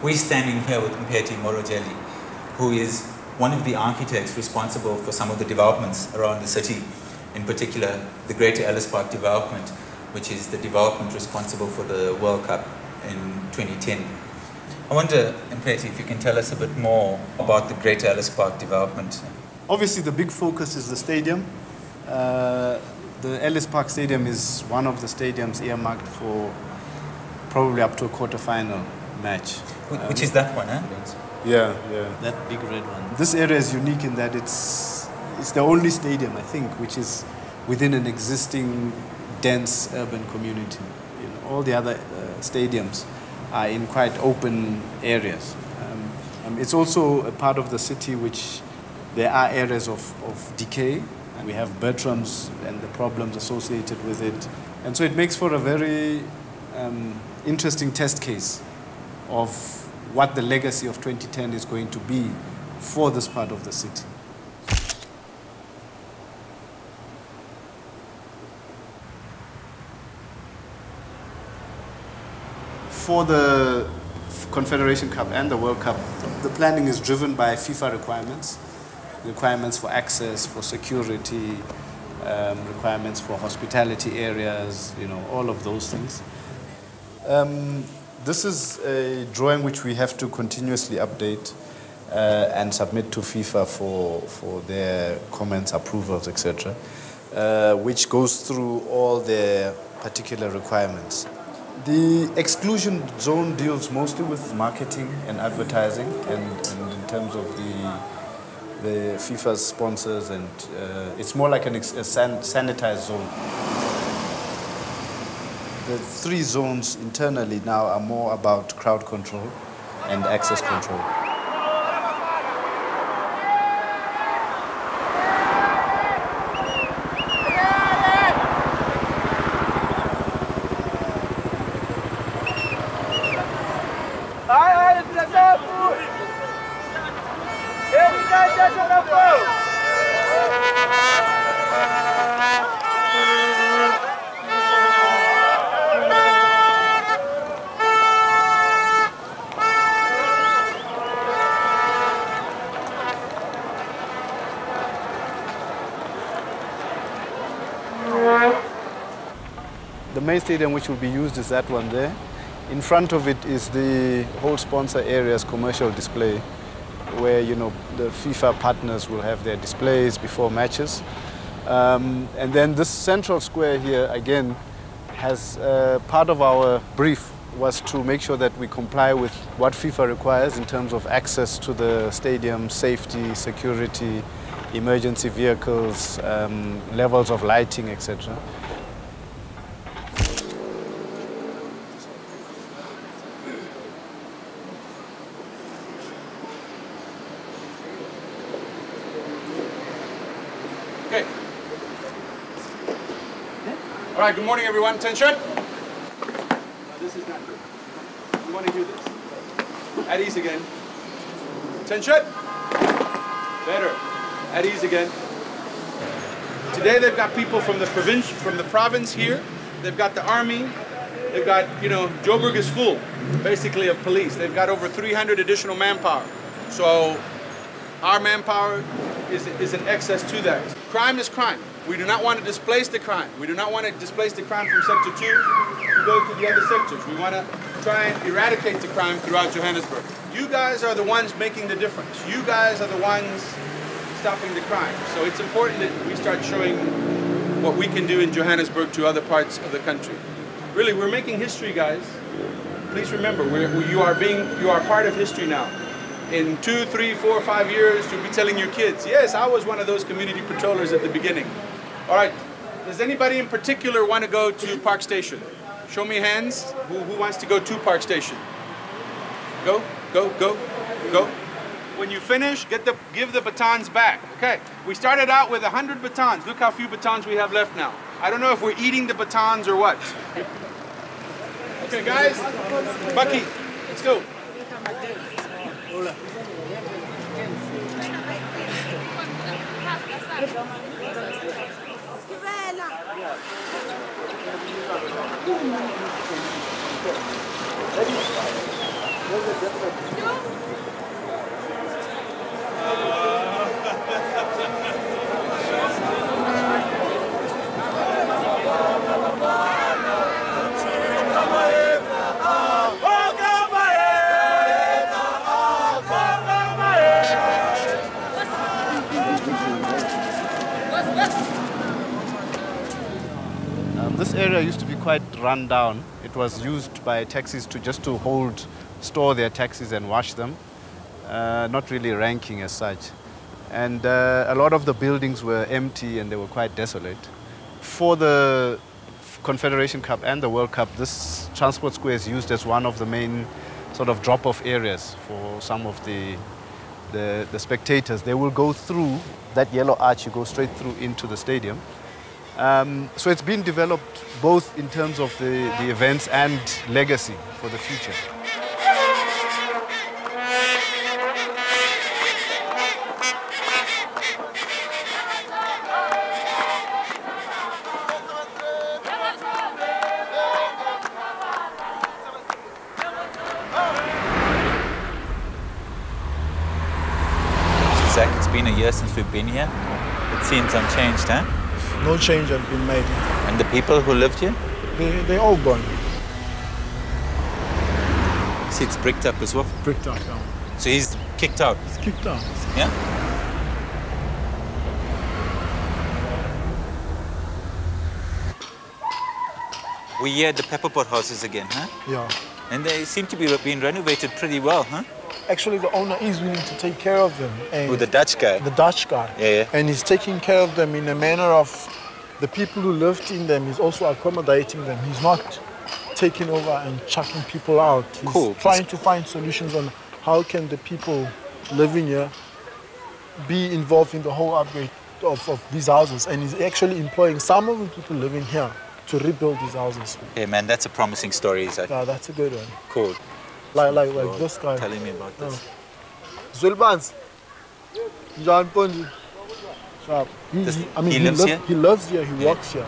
We're standing here with Mpeti Morojeli, who is one of the architects responsible for some of the developments around the city, in particular the Greater Ellis Park development, which is the development responsible for the World Cup in 2010. I wonder, Mpeti, if you can tell us a bit more about the Greater Ellis Park development. Obviously, the big focus is the stadium. The Ellis Park Stadium is one of the stadiums earmarked for probably up to a quarter-final match. Which is that one, huh? Yeah. That big red one. This area is unique in that it's the only stadium, I think, which is within an existing dense urban community. You know, all the other stadiums are in quite open areas. It's also a part of the city which there are areas of decay. We have Bertram's and the problems associated with it. And so it makes for a very interesting test case of what the legacy of 2010 is going to be for this part of the city. For the Confederation Cup and the World Cup, the planning is driven by FIFA requirements for access, for security, requirements for hospitality areas, you know, all of those things. This is a drawing which we have to continuously update and submit to FIFA for their comments, approvals, etc., which goes through all their particular requirements. The exclusion zone deals mostly with marketing and advertising, and in terms of the FIFA's sponsors, and it's more like a sanitized zone. The three zones internally now are more about crowd control and access control. The main stadium which will be used is that one there. In front of it is the whole sponsor area's commercial display, where, you know, the FIFA partners will have their displays before matches. And then this central square here, again, has part of our brief was to make sure that we comply with what FIFA requires in terms of access to the stadium, safety, security, emergency vehicles, levels of lighting, etc. Okay. All right, good morning, everyone. Attention. This is not good. We want to do this. At ease again. Attention. Better. At ease again. Today they've got people from the province here. They've got the army. They've got, you know, Joburg is full, basically, of police. They've got over 300 additional manpower. So our manpower is in excess to that. Crime is crime. We do not want to displace the crime. We do not want to displace the crime from Sector 2 to go to the other sectors. We want to try and eradicate the crime throughout Johannesburg. You guys are the ones making the difference. You guys are the ones stopping the crime. So it's important that we start showing what we can do in Johannesburg to other parts of the country. Really, we're making history, guys. Please remember, you are part of history now. In 2, 3, 4, 5 years, you'll be telling your kids, yes, I was one of those community patrollers at the beginning. All right, does anybody in particular want to go to Park Station? Show me hands. Who wants to go to Park Station? Go, go, go, go. When you finish, give the batons back. Okay, we started out with 100 batons. Look how few batons we have left now. I don't know if we're eating the batons or what. Okay, guys, Bucky, let's go. This area used to be quite run down. It was used by taxis just to store their taxis and wash them, not really ranking as such. And a lot of the buildings were empty and they were quite desolate. For the Confederation Cup and the World Cup, this transport square is used as one of the main sort of drop-off areas for some of the spectators. They will go through that yellow arch, you go straight through into the stadium. So it's been developed both in terms of the events and legacy for the future. Zach, it's been a year since we've been here. It seems unchanged, huh? No change has been made. And the people who lived here? They're all gone. See, it's bricked up as well. Bricked up, yeah. So he's kicked out? It's kicked out. Yeah? We're here at the pepper pot houses again, huh? Yeah. And they seem to be being renovated pretty well, huh? Actually, the owner is willing to take care of them. And Who, the Dutch guy? the Dutch guy. Yeah. And he's taking care of them in a manner of the people who lived in them. He's also accommodating them. He's not taking over and chucking people out. He's trying to find solutions on how can the people living here be involved in the whole upgrade of these houses. And he's actually employing some of the people living here to rebuild these houses. Hey man, that's a promising story, Isaac. Yeah, that's a good one. Cool. Like this guy. Telling me about this. Zulbans. John Ponji. Sharp. He lives here? He lives here, he works here.